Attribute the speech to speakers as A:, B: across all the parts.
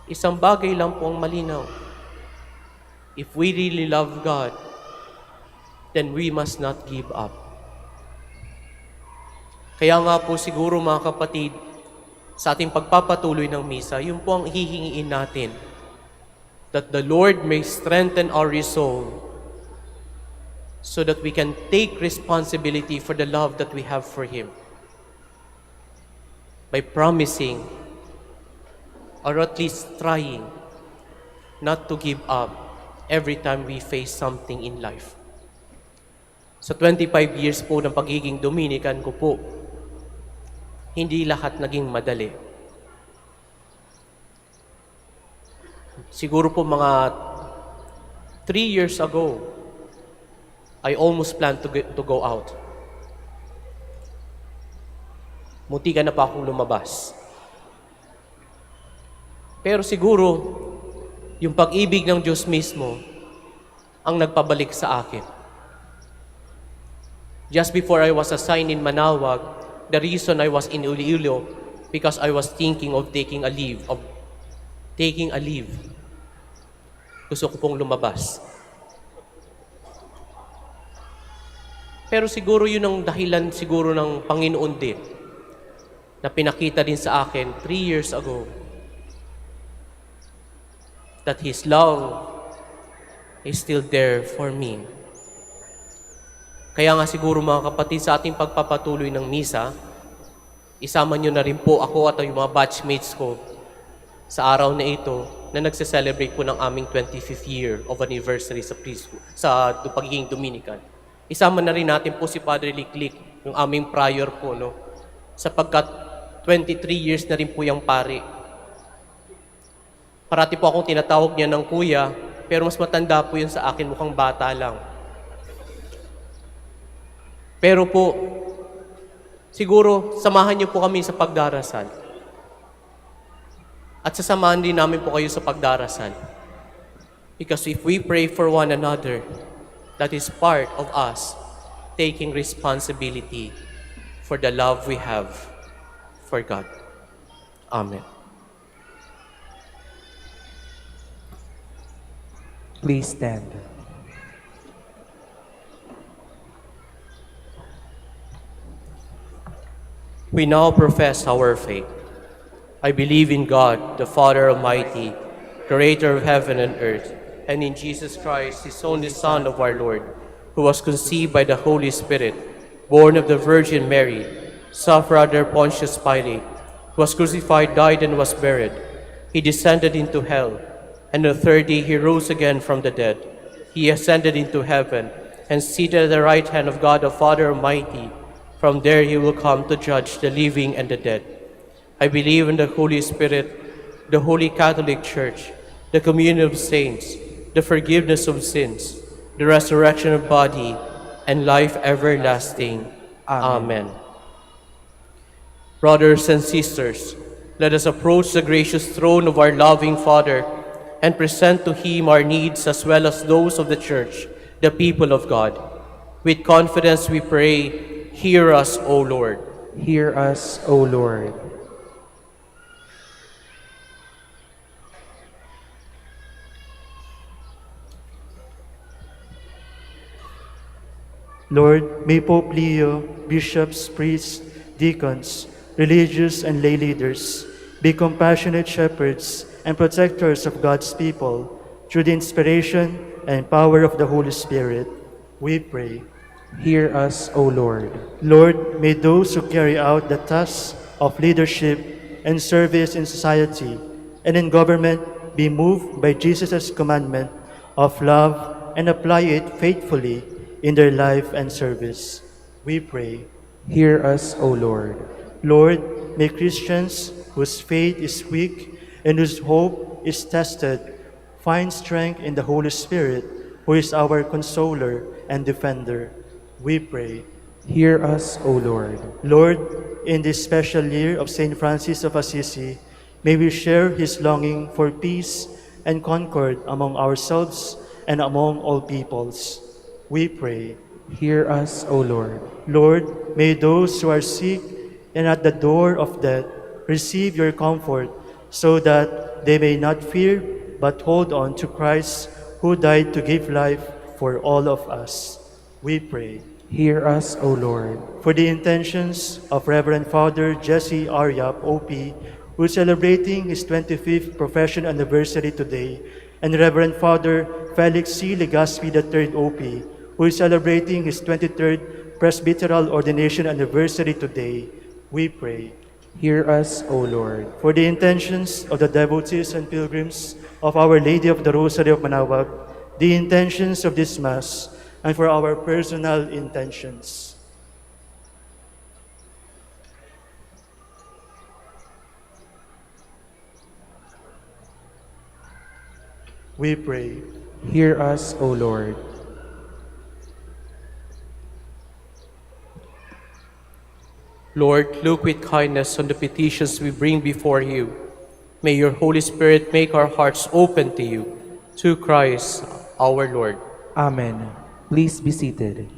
A: Isang bagay lang po ang malinaw. If we really love God, then we must not give up. Kaya nga po siguro mga kapatid, sa ating pagpapatuloy ng misa, yun po ang hihingiin natin. That the Lord may strengthen our resolve so that we can take responsibility for the love that we have for Him. By promising, or at least trying, not to give up every time we face something in life. Sa 25 years po ng pagiging Dominican ko po, hindi lahat naging madali. Siguro po mga 3 years ago, I almost planned to go out. Munti ka na pa akong lumabas. Pero siguro, yung pag-ibig ng Diyos mismo ang nagpabalik sa akin. Just before I was assigned in Manaoag, the reason I was in Iloilo because I was thinking of taking a leave. Gusto ko pong lumabas. Pero siguro yun ang dahilan siguro ng Panginoon din na pinakita din sa akin 3 years ago that His love is still there for me. Kaya nga siguro mga kapatid, sa ating pagpapatuloy ng misa, isama nyo na rin po ako at yung mga batchmates ko sa araw na ito na nagse-celebrate po ng aming 25th year of anniversary sa priesthood, sa pagiging Dominican. Isama na rin natin po si Padre Liklik, yung aming prior po, no? Sapagkat 23 years na rin po yung pari. Parati po akong tinatawag niya ng kuya, pero mas matanda po yun sa akin, mukhang bata lang. Pero po, siguro, samahan niyo po kami sa pagdarasal. At sasamahan din namin po kayo sa pagdarasal. Because if we pray for one another, that is part of us taking responsibility for the love we have for God. Amen.
B: Please stand.
A: We now profess our faith. I believe in God, the Father Almighty, creator of heaven and earth, and in Jesus Christ, His only Son of our Lord, who was conceived by the Holy Spirit, born of the Virgin Mary, suffered under Pontius Pilate, was crucified, died, and was buried. He descended into hell, and the third day He rose again from the dead. He ascended into heaven, and seated at the right hand of God the Father Almighty. From there He will come to judge the living and the dead. I believe in the Holy Spirit, the Holy Catholic Church, the communion of saints, the forgiveness of sins, the resurrection of body, and life everlasting. Amen. Brothers and sisters, let us approach the gracious throne of our loving Father and present to Him our needs as well as those of the Church, the people of God. With confidence we pray, hear us, O Lord.
B: Hear us, O Lord.
C: Lord, may Pope Leo, bishops, priests, deacons, religious and lay leaders be compassionate shepherds and protectors of God's people through the inspiration and power of the Holy Spirit. We pray.
B: Hear us, O Lord.
C: Lord, may those who carry out the tasks of leadership and service in society and in government be moved by Jesus' commandment of love and apply it faithfully in their life and service. We pray.
B: Hear us, O Lord.
C: Lord, may Christians whose faith is weak and whose hope is tested find strength in the Holy Spirit, who is our consoler and defender. We pray.
B: Hear us, O Lord.
C: Lord, in this special year of St. Francis of Assisi, may we share his longing for peace and concord among ourselves and among all peoples. We pray.
B: Hear us, O Lord.
C: Lord, may those who are sick and at the door of death receive your comfort so that they may not fear, but hold on to Christ, who died to give life for all of us. We pray.
B: Hear us, O Lord.
C: For the intentions of Reverend Father Jesse R. Yap, OP, who is celebrating his 25th profession anniversary today, and Reverend Father Felix C. Legaspi III, OP, who is celebrating his 23rd presbyteral ordination anniversary today, we pray.
B: Hear us, O Lord.
C: For the intentions of the devotees and pilgrims of Our Lady of the Rosary of Manaoag, the intentions of this Mass, and for our personal intentions. We pray.
B: Hear us, O Lord.
A: Lord, look with kindness on the petitions we bring before you. May your Holy Spirit make our hearts open to you. Through Christ our Lord.
B: Amen. Please be seated.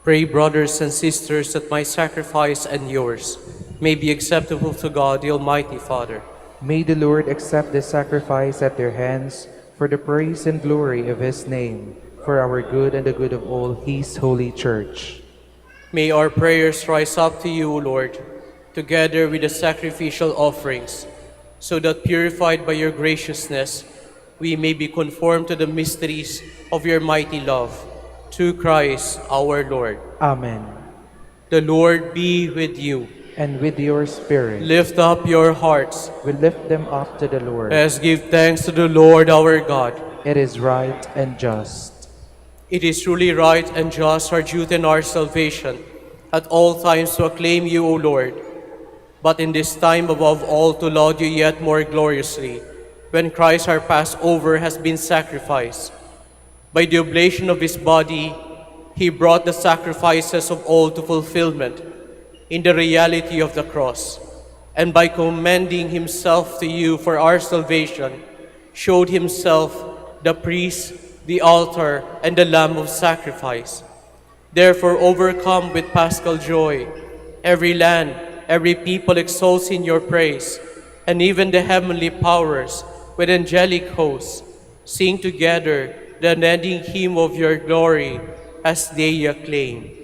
A: Pray, brothers and sisters, that my sacrifice and yours may be acceptable to God, the Almighty Father.
B: May the Lord accept the sacrifice at their hands for the praise and glory of his name, for our good and the good of all His holy church.
A: May our prayers rise up to you, O Lord, together with the sacrificial offerings, so that purified by your graciousness, we may be conformed to the mysteries of your mighty love. Through Christ our Lord.
B: Amen.
A: The Lord be with you.
B: And with your spirit,
A: Lift up your hearts.
B: we lift them up to the Lord.
A: Let us give thanks to the Lord our God.
B: It is right and just.
A: It is truly right and just, our duty and our salvation, at all times to acclaim you, O Lord, but in this time above all to laud you yet more gloriously, when Christ our Passover has been sacrificed. By the oblation of his body, he brought the sacrifices of all to fulfillment in the reality of the cross, and by commending himself to you for our salvation, showed himself the priest, the altar, and the lamb of sacrifice. Therefore, overcome with paschal joy, every land, every people exalts in your praise, and even the heavenly powers with angelic hosts sing together the unending hymn of your glory as they acclaim.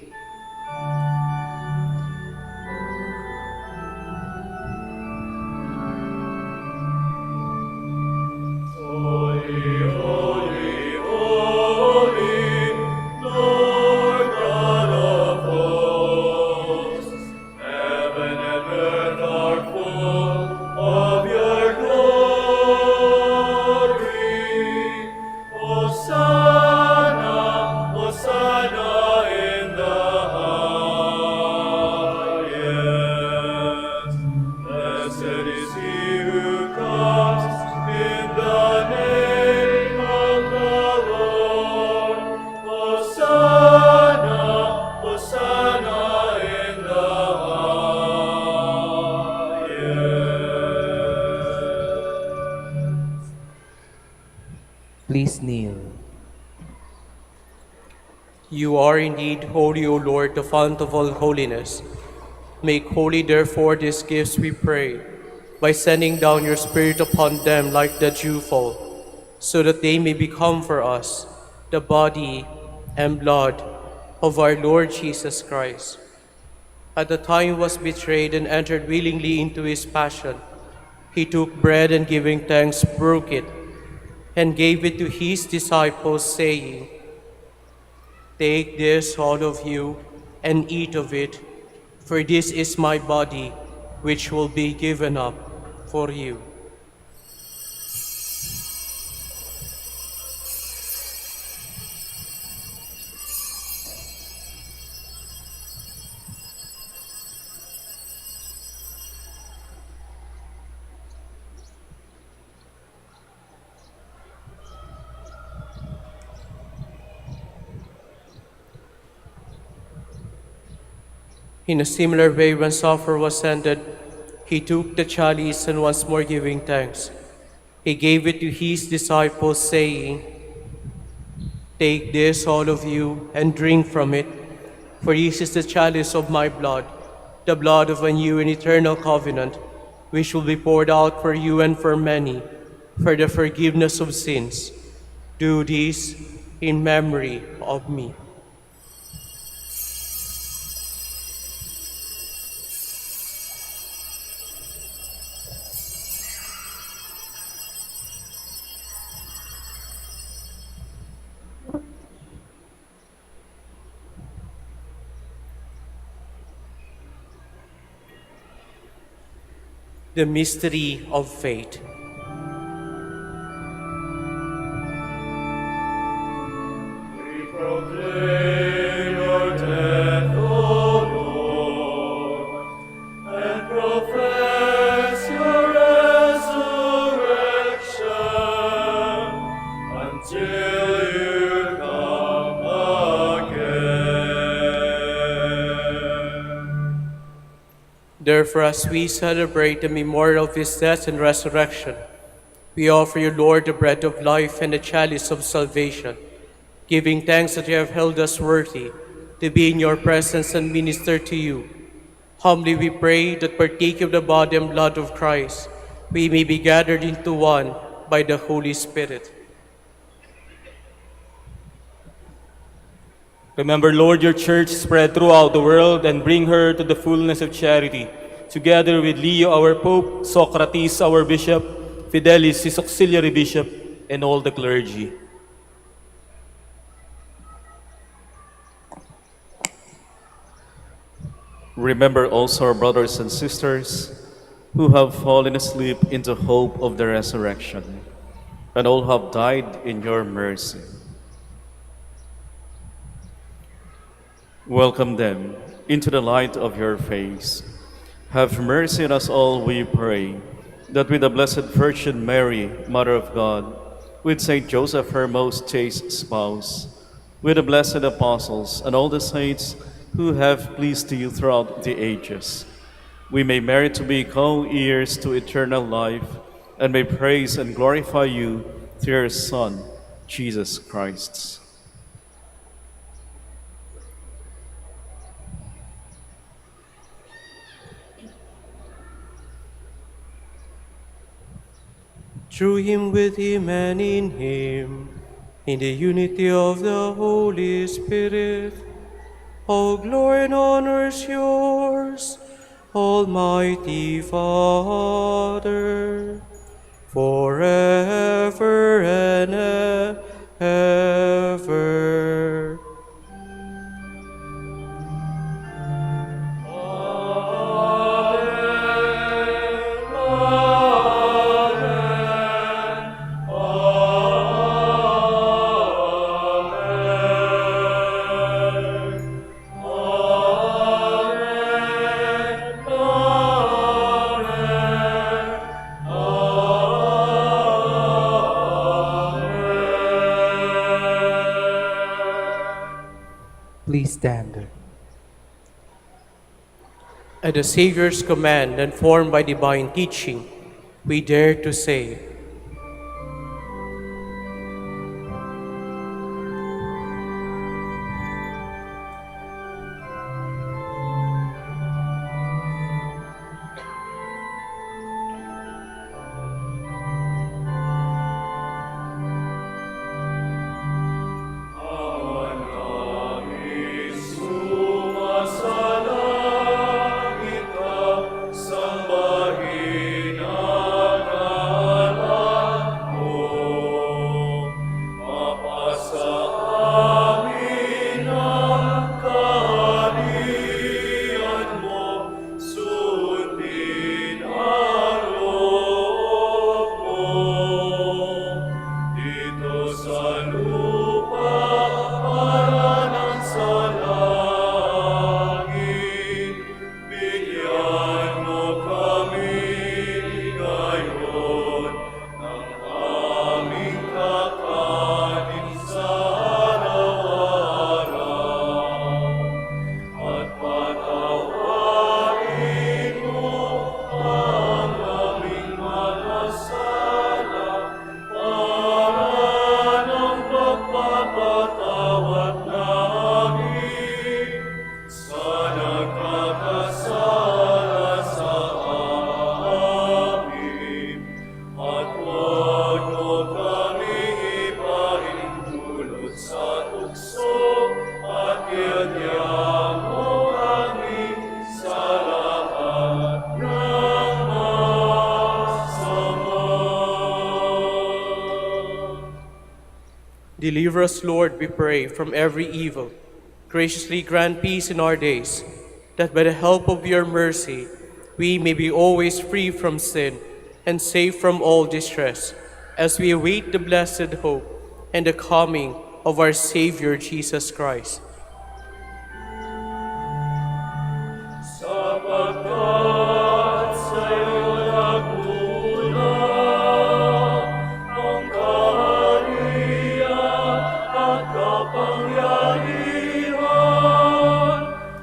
B: Please kneel.
A: You are indeed holy, O Lord, the fount of all holiness. Make holy, therefore, these gifts, we pray, by sending down your Spirit upon them like the dewfall, so that they may become for us the body and blood of our Lord Jesus Christ. At the time he was betrayed and entered willingly into his passion, he took bread and giving thanks, broke it, and gave it to his disciples, saying, "Take this, all of you, and eat of it, for this is my body, which will be given up for you." In a similar way, when supper was ended, he took the chalice and once more giving thanks, he gave it to his disciples, saying, "Take this, all of you, and drink from it, for this is the chalice of my blood, the blood of a new and eternal covenant, which will be poured out for you and for many, for the forgiveness of sins. Do this in memory of me." The mystery of faith.
D: We proclaim your death, O Lord, and profess your resurrection until you come again.
A: Therefore, as we celebrate the memorial of his death and resurrection, we offer you, Lord, the bread of life and the chalice of salvation, giving thanks that you have held us worthy to be in your presence and minister to you. Humbly we pray that, partaking of the body and blood of Christ, we may be gathered into one by the Holy Spirit.
D: Remember, Lord, your church spread throughout the world and bring her to the fullness of charity, together with Leo, our Pope, Socrates, our Bishop, Fidelis, his auxiliary bishop, and all the clergy. Remember also our brothers and sisters who have fallen asleep in the hope of the resurrection, and all who have died in your mercy. Welcome them into the light of your face. Have mercy on us all, we pray, that with the Blessed Virgin Mary, Mother of God, with Saint Joseph, her most chaste spouse, with the blessed apostles and all the saints who have pleased you throughout the ages, we may merit to be co-heirs to eternal life and may praise and glorify you through your Son, Jesus Christ.
A: Through him, with him, and in him, in the unity of the Holy Spirit, all glory and honor is yours, Almighty Father, forever and ever.
B: Please stand.
A: At the Savior's command and formed by divine teaching, we dare to say, Deliver us, Lord, we pray, from every evil. Graciously grant peace in our days, that by the help of your mercy, we may be always free from sin and safe from all distress, as we await the blessed hope and the coming of our Savior Jesus Christ.
D: Sapagkat sa'yo nagmula ang kaharian at kapangyarihan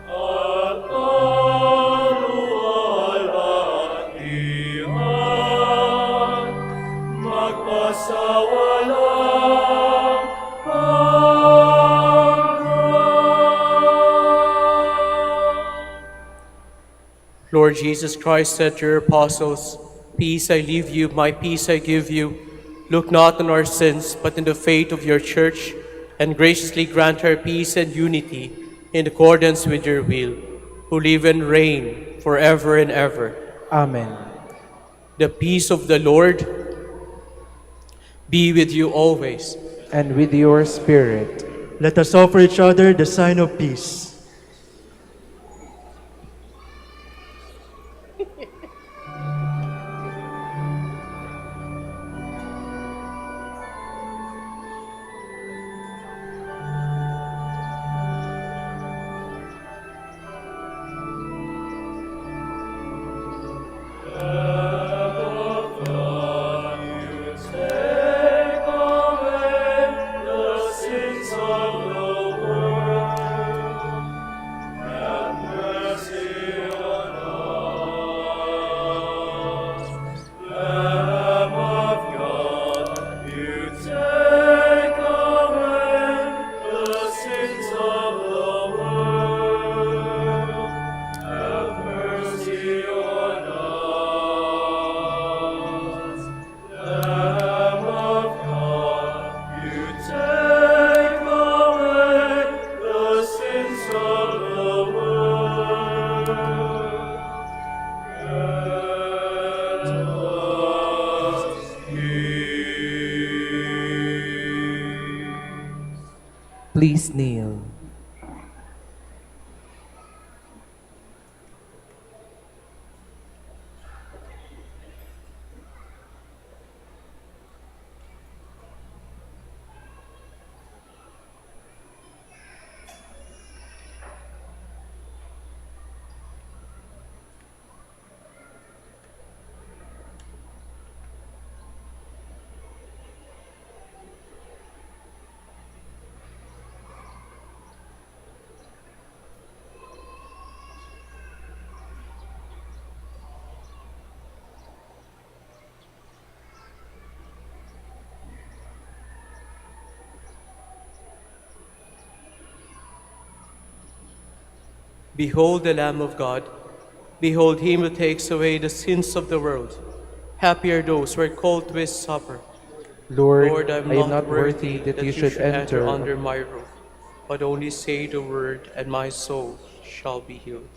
D: at kaluwalhatian magpasawalang
A: Lord Jesus Christ said to your apostles, "Peace I leave you, my peace I give you. Look not on our sins, but in the faith of your church, and graciously grant her peace and unity in accordance with your will, who live and reign forever and ever.
B: Amen.
A: The peace of the Lord be with you always.
B: And with your spirit.
C: Let us offer each other the sign of peace.
B: Please kneel.
A: Behold the Lamb of God. Behold him who takes away the sins of the world. Happy are those who are called to his supper.
B: Lord,
A: I am
B: I am
A: not
B: not worthy that you should enter
A: under my roof, but only say the word, and my soul shall be healed.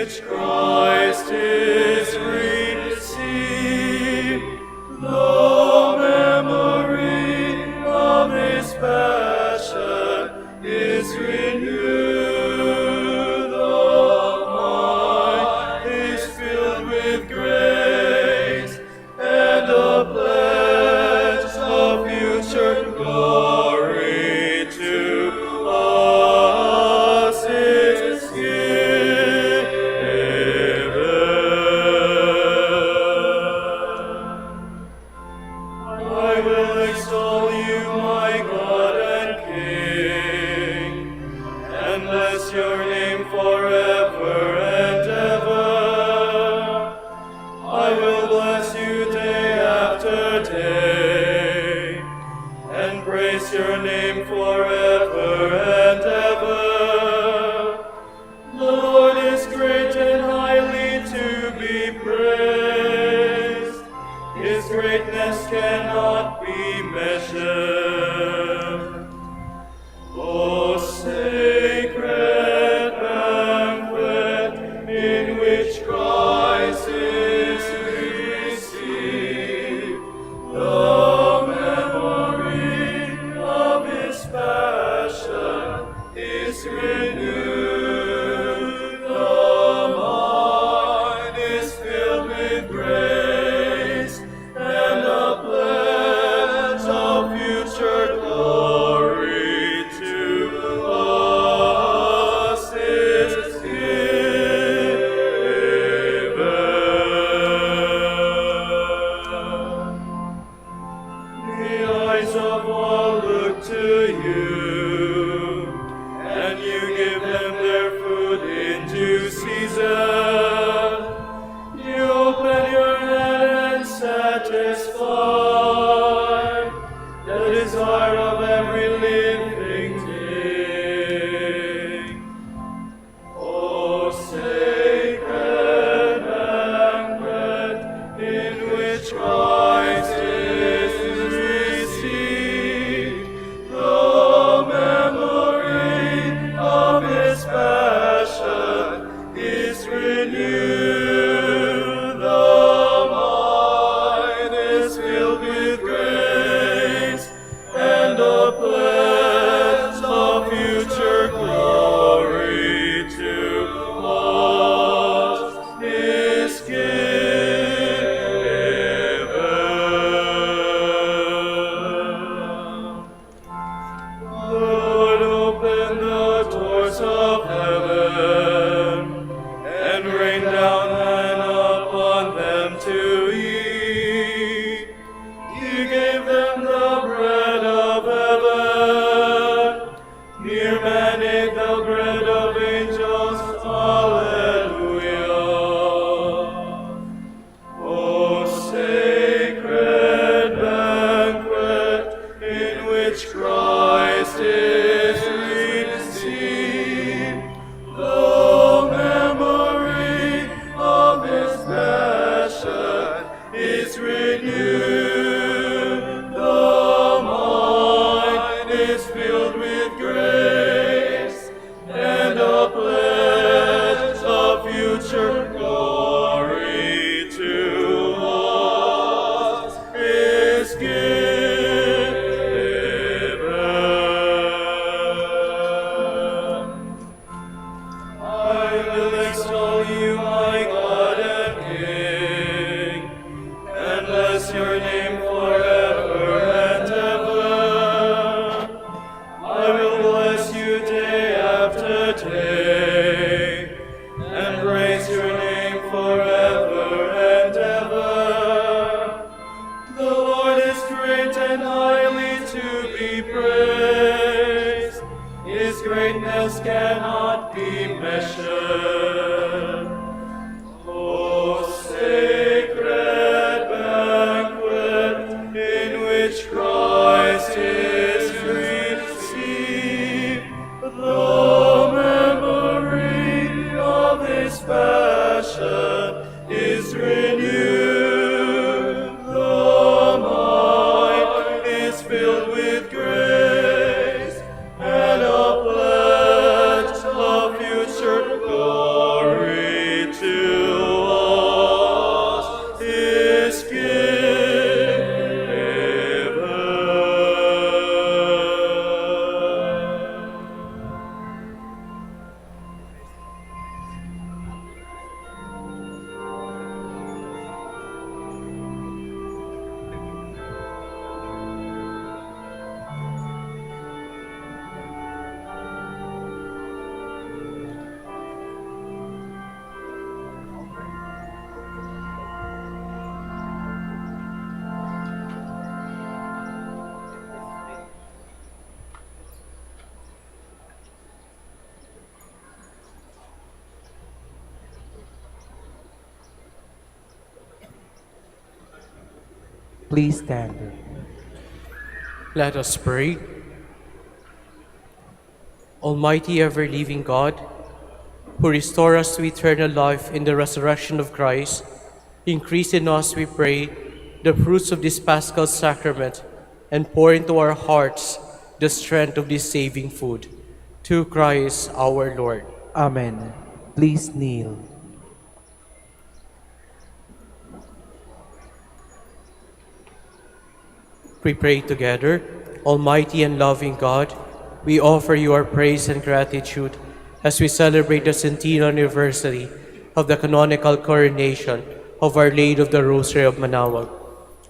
D: which Christ is received, the memory of his passion is renewed, the mind is filled with grace, and a pledge of future glory to us is given. I will extol you, my God and King, and bless your name forever and ever. I will bless you day after day, and praise your name forever and ever. The Lord is great and highly to be praised. His greatness cannot be measured. O sacred banquet in which Christ is received, the memory of his passion is renewed, the mind is filled with grace, and the pledge of future glory to us is given. The eyes of all look to you, and you give them their food in due season. You open your hand and satisfy the desire of every living thing. O sacred banquet in which Christ is received, the memory of his passion is renewed, the mind is filled with grace, and a pledge of future glory to us is given. Lord, open the doors of heaven, and rain down manna upon them to eat. You gave them the bread of heaven. Mere man ate the bread of angels. Alleluia. O sacred banquet in which Christ is received, the memory of his passion is renewed, the mind is filled with grace, and a pledge of future glory to us is given. I will extol you, my God and King, and bless your name forever and ever. I will bless you day after day, and praise your name forever and ever. The Lord is great and highly to be praised. His greatness cannot be measured. O sacred banquet in which Christ is received, the memory of his passion is renewed, the mind is filled with grace, and a pledge of future glory
B: Please stand.
A: Let us pray. Almighty ever-living God, who restore us to eternal life in the resurrection of Christ, increase in us, we pray, the fruits of this Paschal sacrament, and pour into our hearts the strength of this saving food. Through Christ our Lord.
B: Amen. Please kneel.
A: We pray together. Almighty and loving God, we offer you our praise and gratitude as we celebrate the Centennial anniversary of the canonical coronation of Our Lady of the Rosary of Manaoag.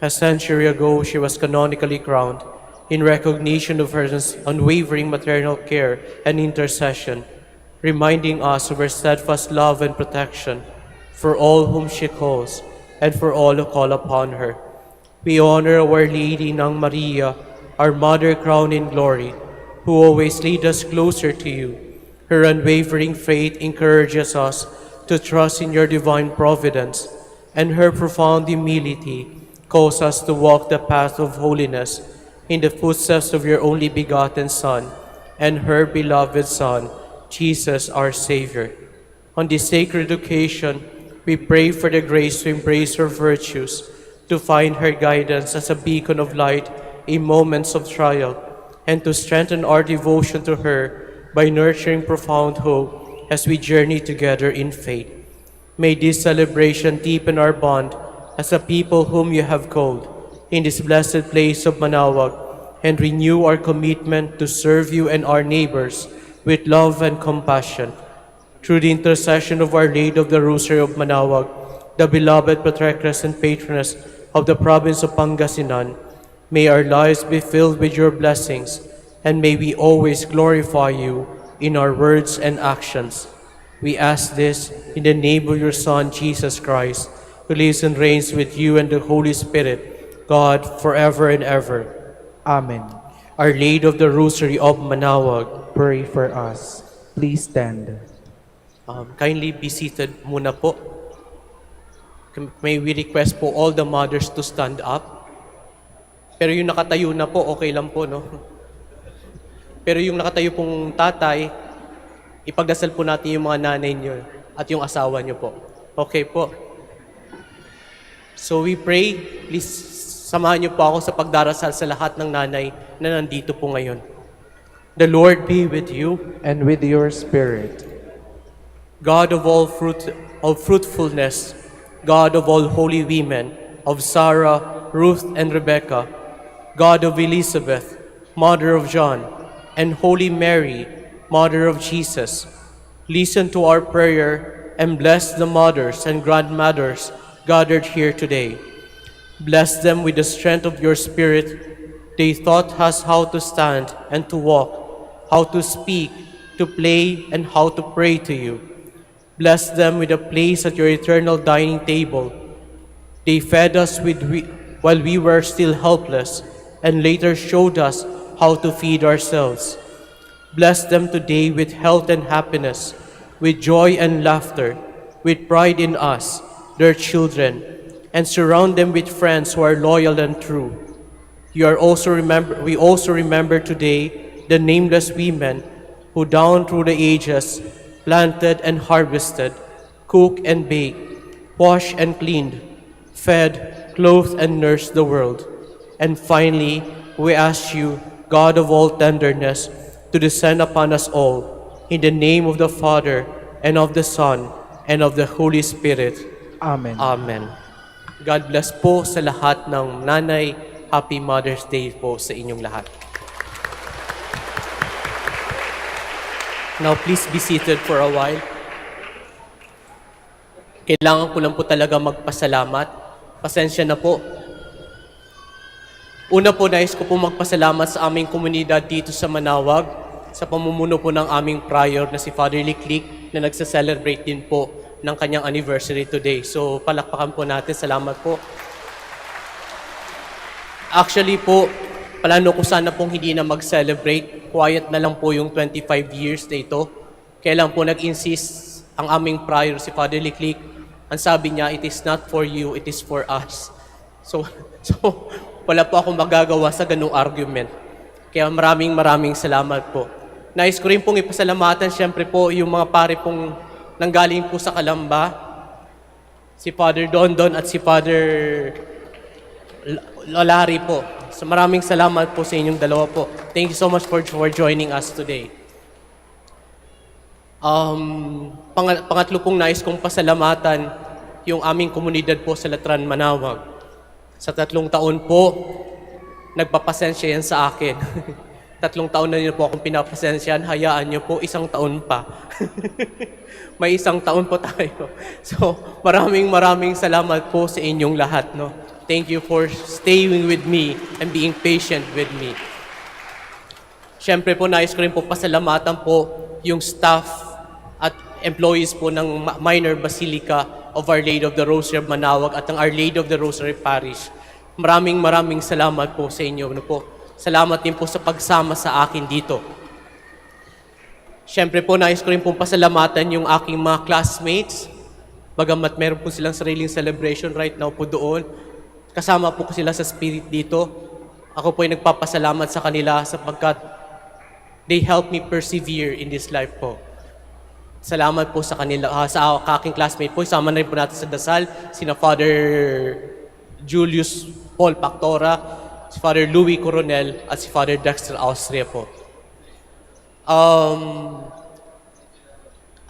A: A century ago, she was canonically crowned in recognition of her unwavering maternal care and intercession, reminding us of her steadfast love and protection for all whom she calls and for all who call upon her. We honor Our Lady Nang Maria, our Mother crowned in glory, who always leads us closer to you. Her unwavering faith encourages us to trust in your divine providence, and her profound humility calls us to walk the path of holiness in the footsteps of your only begotten Son and her beloved Son, Jesus our Savior. On this sacred occasion, we pray for the grace to embrace her virtues, to find her guidance as a beacon of light in moments of trial, and to strengthen our devotion to her by nurturing profound hope as we journey together in faith. May this celebration deepen our bond as a people whom you have called in this blessed place of Manaoag, and renew our commitment to serve you and our neighbors with love and compassion. Through the intercession of Our Lady of the Rosary of Manaoag, the beloved protectress and patroness of the province of Pangasinan, may our lives be filled with your blessings, and may we always glorify you in our words and actions. We ask this in the name of your Son, Jesus Christ, who lives and reigns with you and the Holy Spirit, God, forever and ever.
B: Amen.
A: Our Lady of the Rosary of Manaoag,
B: Pray for us. Please stand.
A: kindly be seated muna po. May we request po all the mothers to stand up. Pero yung nakatayo na po, okay lang po, no? Pero yung nakatayo pong tatay, ipagdasal po natin yung mga nanay niyo at yung asawa niyo po. Okay po. So we pray, please samahan niyo po ako sa pagdarasal sa lahat ng nanay na nandito po ngayon. The Lord be with you.
B: And with your spirit.
A: God of all fruitfulness, God of all holy women, of Sarah, Ruth, and Rebecca, God of Elizabeth, Mother of John, and Holy Mary, Mother of Jesus, listen to our prayer and bless the mothers and grandmothers gathered here today. Bless them with the strength of your Spirit. They taught us how to stand and to walk, how to speak, to play, and how to pray to you. Bless them with a place at your eternal dining table. They fed us while we were still helpless, and later showed us how to feed ourselves. Bless them today with health and happiness, with joy and laughter, with pride in us, their children, and surround them with friends who are loyal and true. We also remember today the nameless women who down through the ages planted and harvested, cooked and baked, washed and cleaned, fed, clothed and nursed the world. And finally, we ask you, God of all tenderness, to descend upon us all, in the name of the Father, and of the Son, and of the Holy Spirit.
B: Amen.
A: Amen. God bless po sa lahat ng nanay. Happy Mother's Day po sa inyong lahat. Now, please be seated for a while. Kailangan ko lang po talaga magpasalamat. Pasensya na po. Una po, nais ko po magpasalamat sa aming komunidad dito sa Manaoag, sa pamumuno po ng aming prior na si Father Liklik na nagsa-celebrate din po ng kanyang anniversary today. So, palakpakan po natin. Salamat po. Actually po, plano ko sana pong hindi na mag-celebrate. Quiet na lang po yung 25 years na ito. Kaya lang po nag-insist ang aming prior si Father Liklik. Ang sabi niya, it is not for you, it is for us. So, so wala po akong magagawa sa ganung argument. Kaya maraming salamat po. Nais ko rin pong ipasalamatan siyempre po yung mga pare pong nanggaling po sa Kalamba, si Father Dondon at si Father Lalari po. So maraming salamat po sa inyong dalawa po. Thank you so much for joining us today. Pangatlo pong nais kong pasalamatan yung aming komunidad po sa Latran, Manaoag. Sa 3 taon po, nagpapasensya yan sa akin. 3 taon na niyo po akong pinapasensyahan, hayaan niyo po, 1 taon pa. May 1 taon po tayo. So, maraming salamat po sa inyong lahat. No? Thank you for staying with me and being patient with me. Siyempre po, nais ko rin po pasalamatan po yung staff at employees po ng Minor Basilica of Our Lady of the Rosary of Manaoag at ng Our Lady of the Rosary Parish. Maraming salamat po sa inyo. Ano po? Salamat din po sa pagsama sa akin dito. Siyempre po, nais ko rin pong pasalamatan yung aking mga classmates. Bagamat meron po silang sariling celebration right now po doon. Kasama po sila sa spirit dito. Ako po ay nagpapasalamat sa kanila sapagkat they help me persevere in this life po. Salamat po sa kanila, sa aking classmate po. Isama na rin po natin sa dasal, sina Father Julius Paul Pactora, si Father Louis Coronel, at si Father Dexter Austria po.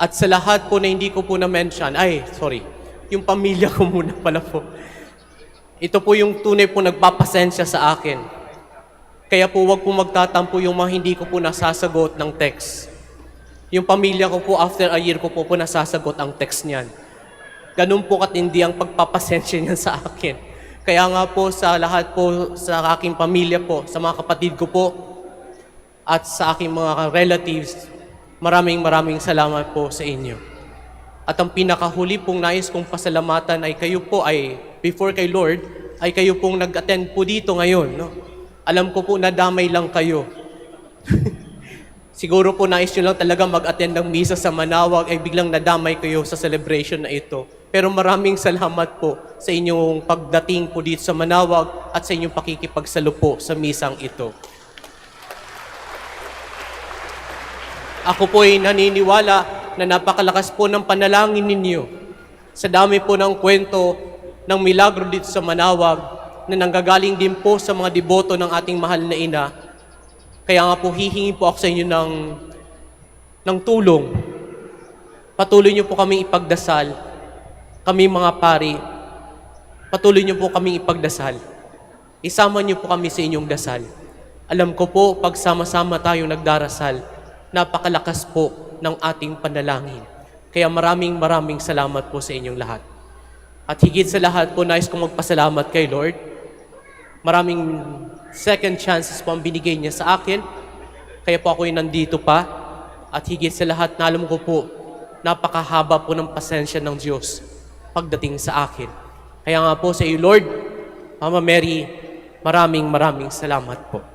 A: At sa lahat po na hindi ko po na-mention, yung pamilya ko muna pala po. Ito po yung tunay po nagpapasensya sa akin. Kaya po wag po magtatampo yung mga hindi ko po nasasagot ng text. Yung pamilya ko po, after a year ko po nasasagot ang text niyan. Ganun po katindi ang pagpapasensya niyan sa akin. Kaya nga po sa lahat po, sa aking pamilya po, sa mga kapatid ko po, at sa aking mga relatives, maraming salamat po sa inyo. At ang pinakahuli pong nais kong pasalamatan ay kayo po ay, before kay Lord, ay kayo pong nag-attend po dito ngayon. No? Alam ko po nadamay lang kayo. Siguro po nais nyo lang talaga mag-attend ng misa sa Manaoag ay biglang nadamay kayo sa celebration na ito. Pero maraming salamat po sa inyong pagdating po dito sa Manaoag at sa inyong pakikipagsalo po sa misang ito. Ako po ay naniniwala na napakalakas po ng panalangin ninyo. Sa dami po ng kwento ng milagro dito sa Manaoag na nanggagaling din po sa mga deboto ng ating mahal na ina. Kaya nga po hihingi po ako sa inyo ng tulong. Patuloy niyo po kaming ipagdasal. Kami mga pari, patuloy niyo po kaming ipagdasal. Isama niyo po kami sa inyong dasal. Alam ko po, pag sama-sama tayong nagdarasal, napakalakas po ng ating panalangin. Kaya maraming salamat po sa inyong lahat. At higit sa lahat po, nais kong magpasalamat kay Lord. Maraming second chances po ang binigay niya sa akin. Kaya po ako'y nandito pa. At higit sa lahat, na alam ko po, napakahaba po ng pasensya ng Diyos pagdating sa akin. Kaya nga po sa iyo, Lord, Mama Mary, maraming salamat po.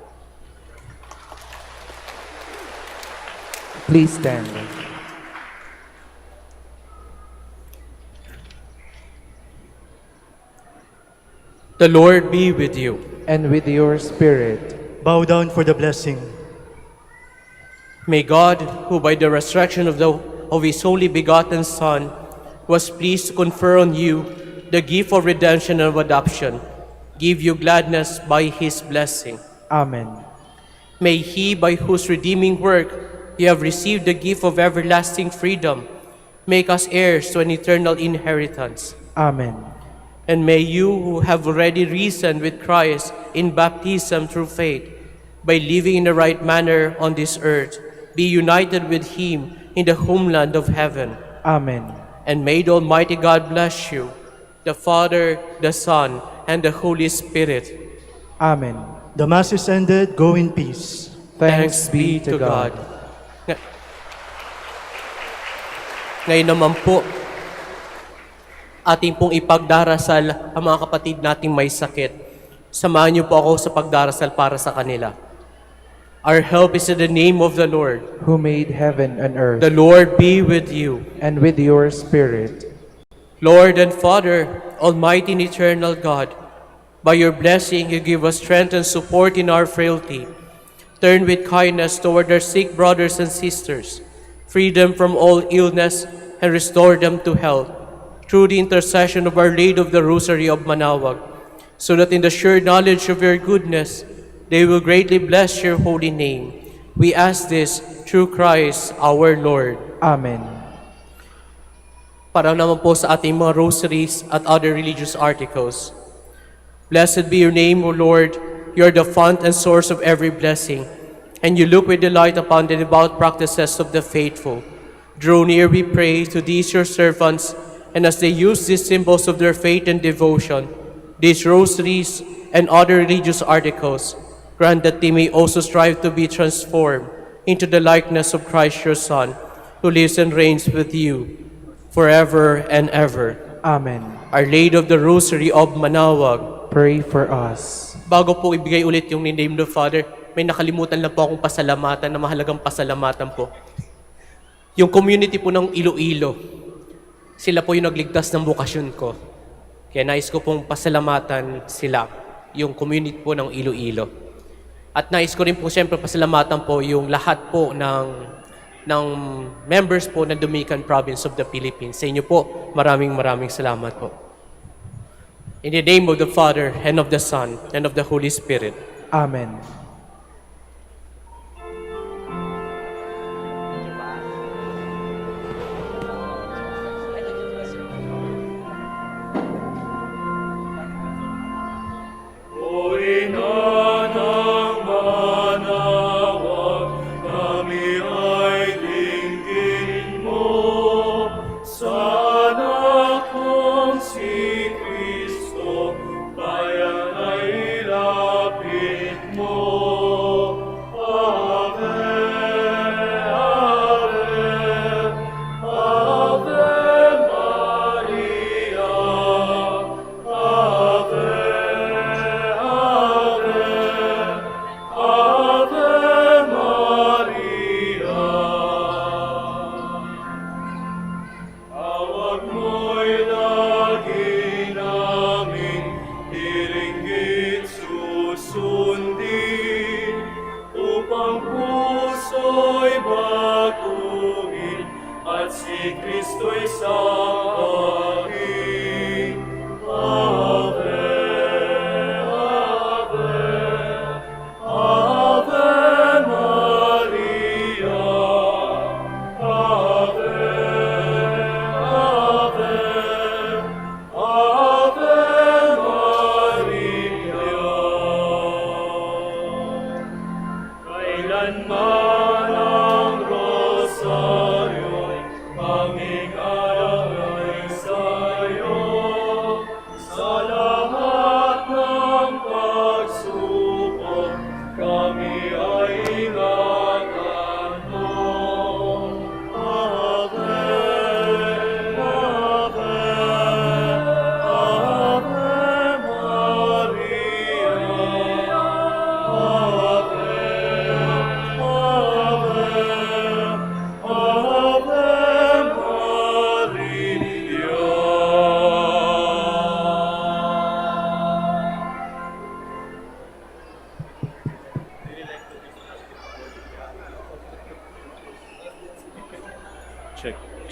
B: Please stand.
A: The Lord be with you.
B: And with your spirit.
C: Bow down for the blessing.
A: May God, who by the resurrection of His only begotten Son, was pleased to confer on you the gift of redemption and of adoption, give you gladness by His blessing.
B: Amen.
A: May He, by whose redeeming work you have received the gift of everlasting freedom, make us heirs to an eternal inheritance.
B: Amen.
A: And may you, who have already reasoned with Christ in baptism through faith, by living in the right manner on this earth, be united with Him in the homeland of heaven.
B: Amen.
A: And may the Almighty God bless you, the Father, the Son, and the Holy Spirit.
B: Amen.
C: The Mass is ended. Go in peace.
B: Thanks be to God.
A: Ngayon naman po, ating pong ipagdarasal ang mga kapatid nating may sakit. Samahan niyo po ako sa pagdarasal para sa kanila. Our help is in the name of the Lord.
B: Who made heaven and earth.
A: The Lord be with you.
B: And with your spirit.
A: Lord and Father, Almighty and eternal God, By your blessing, you give us strength and support in our frailty. Turn with kindness toward our sick brothers and sisters. Free them from all illness and restore them to health. Through the intercession of Our Lady of the Rosary of Manaoag, so that in the sure knowledge of your goodness, they will greatly bless your holy name. We ask this through Christ our Lord.
B: Amen.
A: Para naman po sa ating mga rosaries at other religious articles. Blessed be your name, O Lord. You are the fount and source of every blessing, and you look with delight upon the devout practices of the faithful. Draw near, we pray, to these your servants, and as they use these symbols of their faith and devotion, these rosaries and other religious articles, grant that they may also strive to be transformed into the likeness of Christ your Son, who lives and reigns with you forever and ever.
B: Amen.
A: Our Lady of the Rosary of Manaoag,
B: Pray for us.
A: bago po ibigay ulit yung name of the Father, may nakalimutan lang po akong pasalamatan na mahalagang pasalamatan po. Yung community po ng Iloilo, sila po yung nagligtas ng bokasyon ko. Kaya nais ko pong pasalamatan sila, yung community po ng Iloilo. At nais ko rin po siyempre pasalamatan po yung lahat po ng members po ng Dominican Province of the Philippines. Sa inyo po, maraming salamat po. In the name of the Father, and of the Son, and of the Holy Spirit.
B: Amen.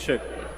D: Check.